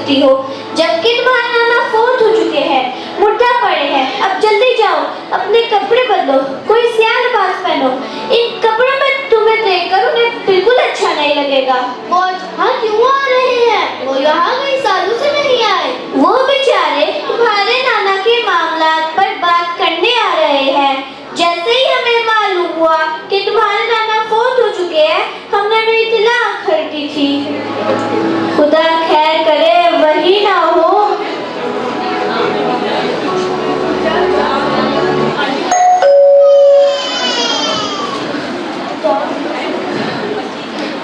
दिखती हो, जबकि तुम्हारे नाना फोत हो चुके हैं, मुर्दा पड़े हैं। अब जल्दी जाओ, अपने कपड़े बदलो, कोई सियाह लिबास पहनो। इन कपड़ों में तुम्हें देखकर उन्हें बिल्कुल अच्छा नहीं लगेगा। वो यहाँ क्यों आ रहे हैं? वो यहाँ कई सालों से नहीं आए। वो बेचारे तुम्हारे नाना के मामलात पर बात करने आ रहे हैं। जैसे ही हमें मालूम हुआ कि तुम्हारे नाना फोत हो चुके हैं, हमने भी इत्तला कर दी थी। खुदा खैर करे वही ना हो।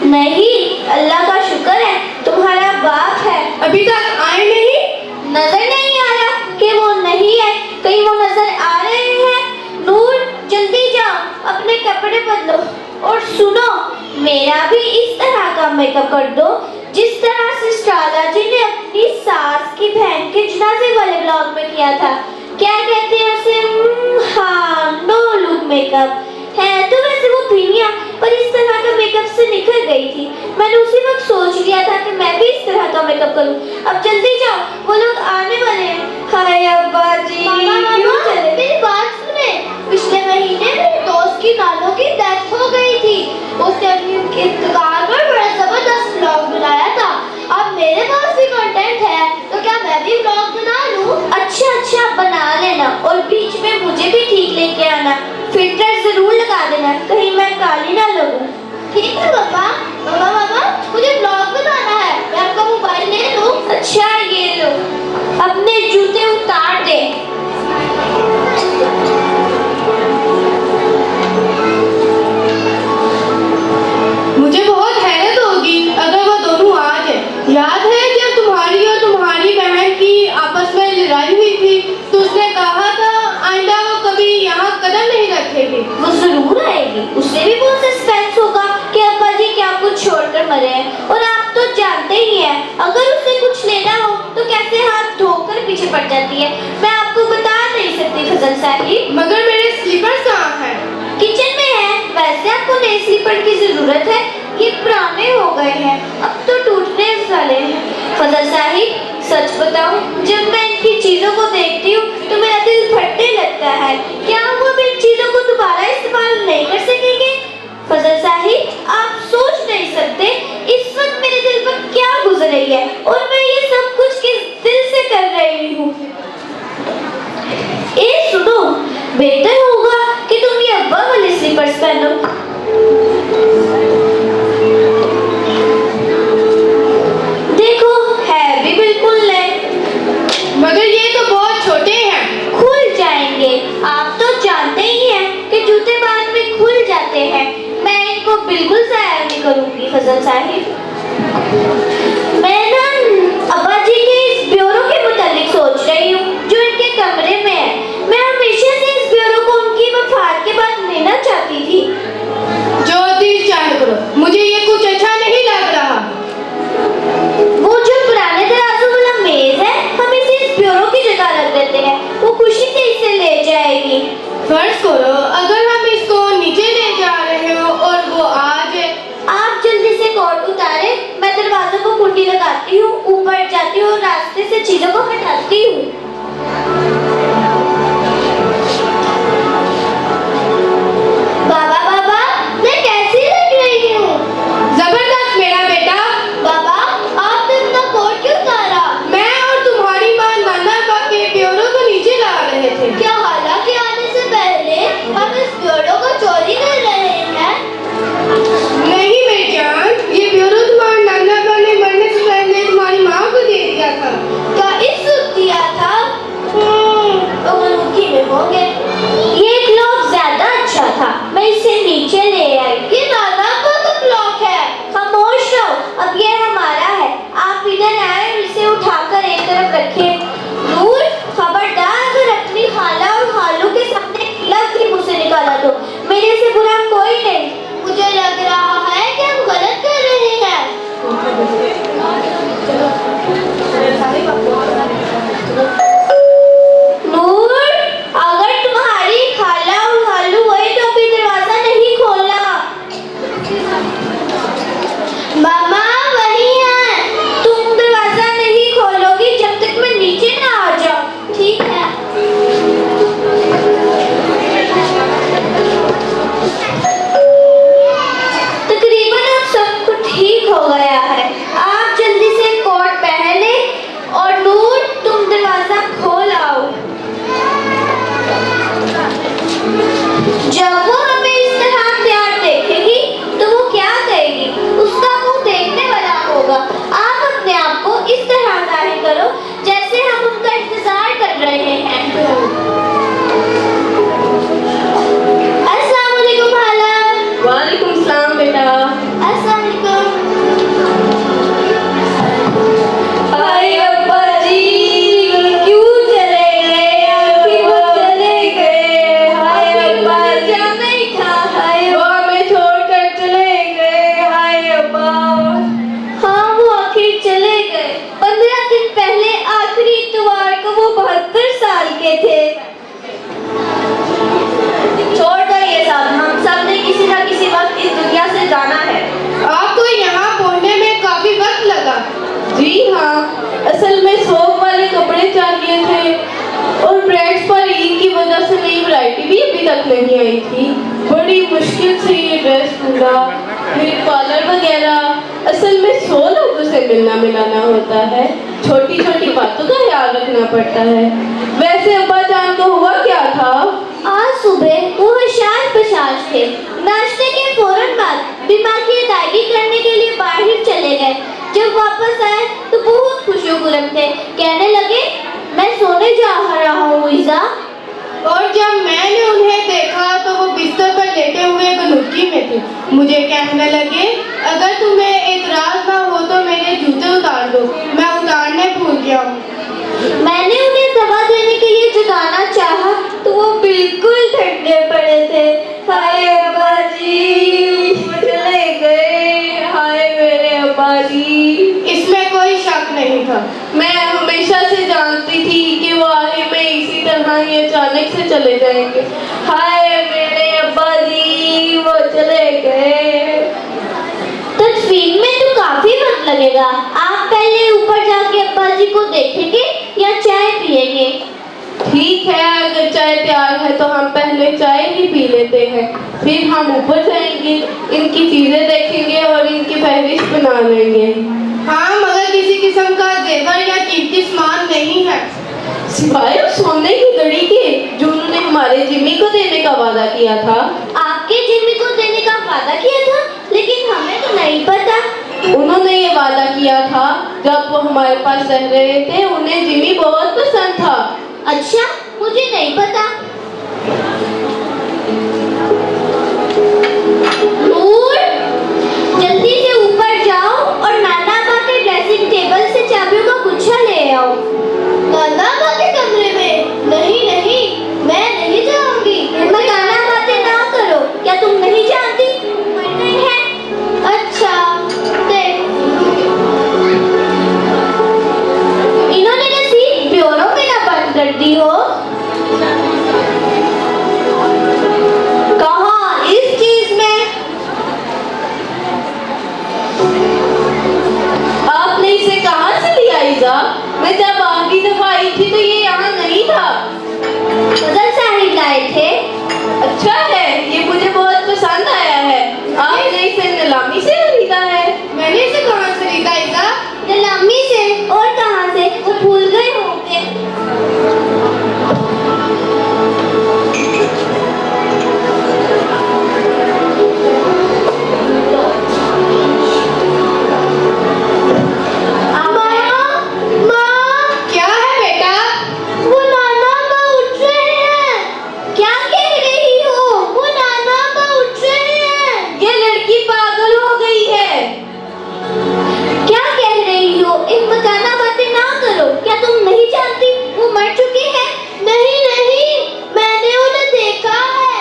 नहीं, अल्लाह का शुक्र है तुम्हारा बाप है। अभी तक आए नहीं? नजर नहीं आ रहा कि वो नहीं है, कहीं वो नजर आ रहे हैं। नूर, जल्दी जाओ, अपने कपड़े बदलो और सुनो, मेरा भी इस तरह का मेकअप कर दो जिस तरह से स्टाला जी ने अपनी सास की बहन के जनाजे वाले ब्लॉग में किया था। क्या कहते हैं उसे? हाँ, नो लुक मेकअप है तो वैसे वो भीनिया, पर इस तरह का मेकअप से निकल गई थी। मैंने उसी वक्त सोच लिया था कि मैं भी इस तरह का मेकअप करूं। अब जल्दी जाओ, वो लोग आने वाले हैं। हाय अब्बा जी, क्यों चले? मेरी बात सुने, पिछले महीने मेरे दोस्त की नानों की डेथ हो गई थी। उसने अपनी इंतकाल पर बड़ा जबरदस्त व्लॉग बनाया था। अब मेरे पास भी कंटेंट है, तो क्या मैं भी व्लॉग बना लूं? अच्छा, बना लेना और बीच में मुझे भी ठीक लेके आना। फिल्टर जरूर लगा देना, कहीं मैं काली ना लगूं। ठीक है पापा। मामा, मुझे व्लॉग बनाना है। मैं आपका मोबाइल ले लूं? अच्छा, ये लो, अपने जूते उतार दे। मुझे बहुत हैरत होगी अगर वो दोनों आ जाए। याद है जब तुम्हारी और तुम्हारी बहन की आपस में लड़ाई हुई थी, तो उसने कहा था आइंदा वो कभी यहाँ कदम नहीं रखेगी। वो जरूर आएगी, उससे भी बहुत सस्पेंस होगा कि अब्बा जी क्या कुछ छोड़कर मरे हैं। और आप तो जानते ही हैं, अगर उसे कुछ लेना हो तो कैसे हाथ धोकर पीछे पड़ जाती है। मैं आपको बता नहीं सकती फजल साहिब। मगर मेरे स्लीपर्स कहाँ हैं? किचन में है। वैसे आपको नए स्लीपर की जरूरत है, ये पुराने हो गए हैं, अब तो टूटने वाले हैं। फजल साहिब, सच बताऊं, जब मैं इनकी चीजों को देखती हूँ तो मेरा दिल फटने लगता है। क्या वो इन चीजों को दोबारा इस्तेमाल नहीं कर सकेंगे? फजल साहिब, आप सोच नहीं सकते इस वक्त मेरे दिल पर क्या गुजर रही है, और मैं ये सब कुछ किस दिल से कर रही हूँ। सुनो, बेहतर होगा कि तुम ये अब्बा वाले स्लीपर्स पहनो। देखो, है भी बिल्कुल नए। मगर ये तो बहुत छोटे हैं। खुल जाएंगे, आप तो जानते ही हैं कि जूते बाद में खुल जाते हैं। मैं इनको बिल्कुल जाया नहीं करूंगी फजल साहिब। मैं ना अब्बा जी के इस ब्यूरो के मुतालिक सोच रही हूँ जो इनके कमरे में है। मैं हमेशा से इस ब्यूरो को उनकी वफात के बाद लेना चाहती थी। जो दिल चाहे करो, मुझे ये कुछ अच्छा नहीं लग रहा। वो जो पुराने तराजू वाला मेज है, हम इसे इस ब्यूरो की जगह रख देते हैं। वो खुशी से इसे ले जाएगी। फर्ज करो अगर हम इसको नीचे ले जा रहे हो और वो आ जाए। आप जल्दी से कोट उतारे, मैं दरवाजों को कुंडी लगाती हूँ, ऊपर जाती हूँ और रास्ते से चीजों को हटाती हूँ। बाबा, मैं कैसी लग रही हूँ? जबरदस्त मेरा बेटा। बाबा, आपने अपना कोट क्यों उतारा? मैं और तुम्हारी माँ नाना का के ब्यूरो को नीचे ला रहे थे। क्या हालांकि आने से पहले हम इस ब्यूरो को चोरी कर रहे हैं? नहीं मेरी जान, ये ब्यूरो तुम्हारे नाना का ने मरने से पहले तुम्हारी माँ को दे दिया था। क्या इस वक्त दिया था? जगाना है। आपको यहाँ पहुँचने में काफी वक्त लगा। जी हाँ, असल में सोप वाले कपड़े चाहिए थे और ब्रेड्स पर ईद की वजह से नई वैरायटी भी अभी तक नहीं आई थी। बड़ी मुश्किल से ये ड्रेस ढूंढा, फिर कॉलर वगैरह। असल में 100 लोगों से मिलना मिलाना होता है, छोटी छोटी बातों का ख्याल रखना पड़ता है। वैसे अब्बा जान को हुआ क्या था? आज सुबह वो होशियार बशाश थे। नाश्ते के फौरन बाद बीमार की अदायगी करने के लिए बाहर चले गए। जब वापस आए तो बहुत खुशो-खुरम थे। कहने लगे, मैं सोने जा रहा हूँ ईज़ा। और जब मैंने उन्हें देखा तो वो बिस्तर पर लेटे हुए गनुक्की में थे। मुझे कहने लगे, अगर तुम्हें एतराज ना हो तो मेरे जूते उतार दो, मैं उतारने भूल गया हूँ। मैंने उन्हें दवा देने के लिए जगाना चाहा तो वो बिल्कुल ठंडे पड़े थे। हाय अब्बा जी, चले गए। हाय मेरे अब्बा जी। इसमें कोई शक नहीं था। मैं हमेशा से जानती थी कि वो आखिर में इसी तरह ही अचानक से चले जाएंगे। हाय मेरे अब्बा जी, वो चले गए। तदफीन में तो काफी वक्त लगेगा। आप पहले ऊपर जाके अब्बा जी को देखेंगे या चाय पिएंगे? ठीक है, अगर चाय तैयार है तो हम पहले चाय ही पी लेते हैं, फिर हम ऊपर जाएंगे, इनकी चीजें देखेंगे और इनकी फहरिस्त बना लेंगे। हाँ, मगर किसी किस्म का जेवर या कीमती सामान नहीं है, सिवाय उस सोने की घड़ी के जो उन्होंने हमारे जिम्मी को देने का वादा किया था। आपके जिम्मी को देने का वादा किया था, लेकिन हमें तो नहीं पता। उन्होंने ये वादा किया था जब वो हमारे पास रह रहे थे। उन्हें जिम्मी बहुत पसंद था। अच्छा, मुझे नहीं पता। नूर, जल्दी से ऊपर जाओ और नाना अब्बा के ड्रेसिंग टेबल से चाबियों का गुच्छा ले आओ। नाना अब्बा के कमरे में? नहीं नहीं, मैं नहीं जाऊंगी। मकाना बातें ना करो। क्या तुम नहीं जानती मर गए हैं? अच्छा, देख, इन्होंने रसीद ब्यूरो में ना बंद कर दी हो। कहाँ? इस चीज में? आपने इसे कहाँ से लिया ईज़ा? मैं जब आखिरी दफा आई थी तो ये यहाँ नहीं था। फजल साहिब लाए थे। अच्छा है, ये मुझे बहुत पसंद आया है। आपने इसे नीलामी से खरीदा है? मैंने इसे कहाँ से खरीदा ईज़ा? नीलामी से। और कहाँ से? वो भूल गए होंगे। क्या है बेटा? वो नाना अब्बा उठ रहे हैं। क्या कह रही हो? वो नाना अब्बा उठ रहे हैं। ये लड़की पागल हो गई है। क्या कह रही हो? इन मकाना बातें ना करो। क्या तुम नहीं जानती वो मर चुके हैं? नहीं नहीं, मैंने उन्हें देखा है।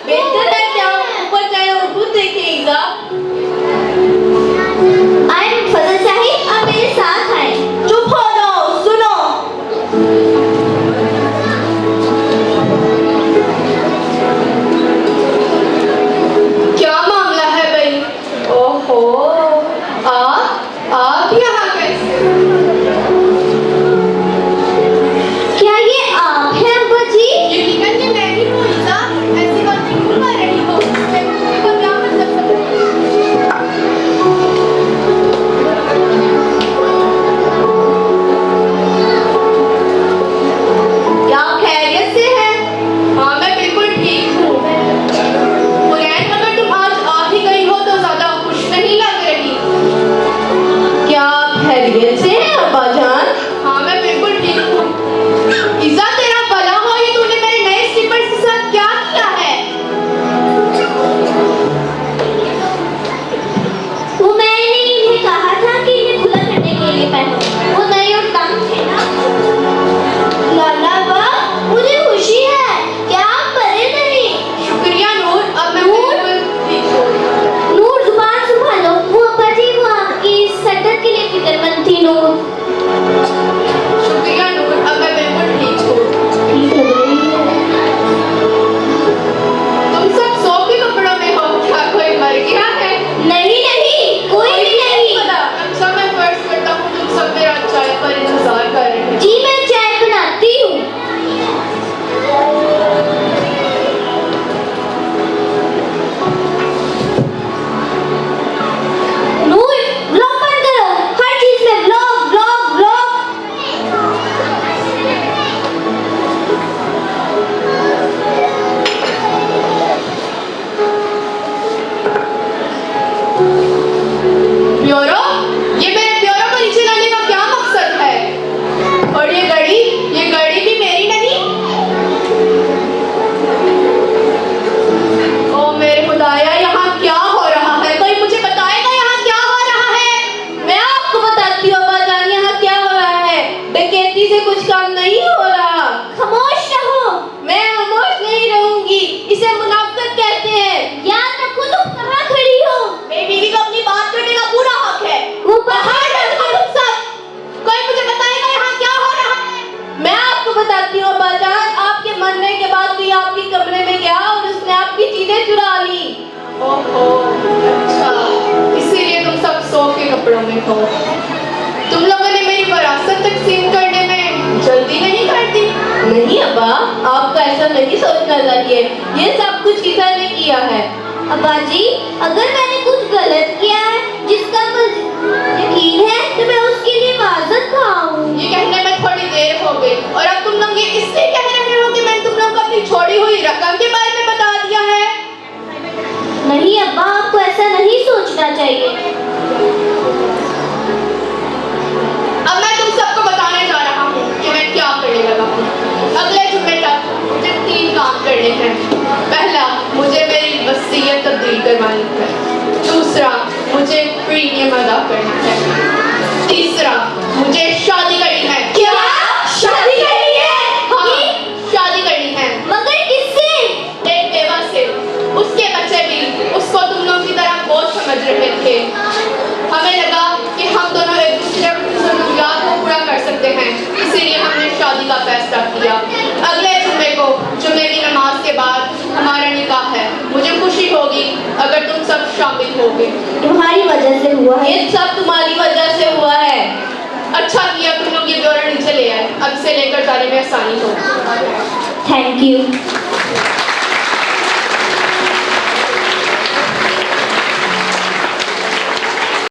बेहतर है क्या ऊपर जाए और खुद देखें ईज़ा। आए फजल साहिब, आप मेरे साथ आए। चुप हो जाओ, सुनो। क्या मामला है भाई? ओहो, आप यहाँ कैसे? क्या ये आप हैं अब्बा जी? यकीनन कि मैं ही हूँ ईज़ा। ऐसी बातें क्यों कर रही हो? इसका क्या मतलब है? क्या खैरियत से है? हाँ, मैं बिल्कुल ठीक हूँ। बुरैन, अगर तुम आज आ ही गई हो तो ज्यादा खुश नहीं लग रही। क्या आप खैरियत से हैं अब्बा जान? हाँ, मैं बिल्कुल ठीक हूँ। ईज़ा, तेरा भला हो, ये तूने मेरे नए स्लीपर्स के साथ क्या किया है? वो मैंने इन्हें कहा था कि इन्हें खुला करने के लिए पहनो। वो नए और तंग थे ना। नाना अब्बा, मुझे खुशी है कि आप मरे नहीं। शुक्रिया नूर, अब मैं बिल्कुल ठीक हूँ। नूर, जुबान संभालो। वो अब्बा जी वो आपकी सदर के लिए फिक्रमंद थी। नूर, हो। तुम लोगों ने मेरी विरासत तकसीम करने में जल्दी नहीं कर दी? नहीं अब्बा, आपको ऐसा नहीं सोचना चाहिए। ये सब कुछ किसा ने किया है। अब्बा जी, अगर मैंने कुछ गलत किया है जिसका मुझे यकीन है तो मैं उसके लिए माजरत खाऊं। ये कहने में थोड़ी देर हो गई और अब तुम लोग ये इसलिए कह रहे हो कि मैंने तुम लोग को अपनी छोड़ी हुई रकम के बारे में बता दिया है? नहीं अब्बा, आपको ऐसा नहीं सोचना चाहिए। अब मैं तुम सबको बताने जा रहा हूँ कि मैं क्या करने लगा हूँ। अगले जुम्मे तक मुझे 3 काम करने हैं। पहला, मुझे मेरी वसीयत तब्दील करवानी है। दूसरा, मुझे प्रीमियम अदा करना है। तीसरा, मुझे शादी करनी है। क्या? शादी करनी है? हाँ, शादी करनी है। मगर किससे? एक बेवा से। उसके बच्चे भी उसको तुम लोग की तरह बोझ समझ रहे थे। हमें लगा कि हम दोनों एक दूसरे की ज़रूरियात को पूरा कर सकते हैं, इसीलिए हमने शादी का फैसला किया। अगले जुम्मे को, जुम्मे की नमाज के बाद हमारा निकाह है। मुझे खुशी होगी अगर तुम सब शामिल होगे। तुम्हारी वजह से हुआ है। ये सब तुम्हारी वजह से हुआ है। अच्छा किया तुम लोग ये ब्यौरा नीचे ले आए। अब इसे लेकर जाने में आसानी हो। Thank you.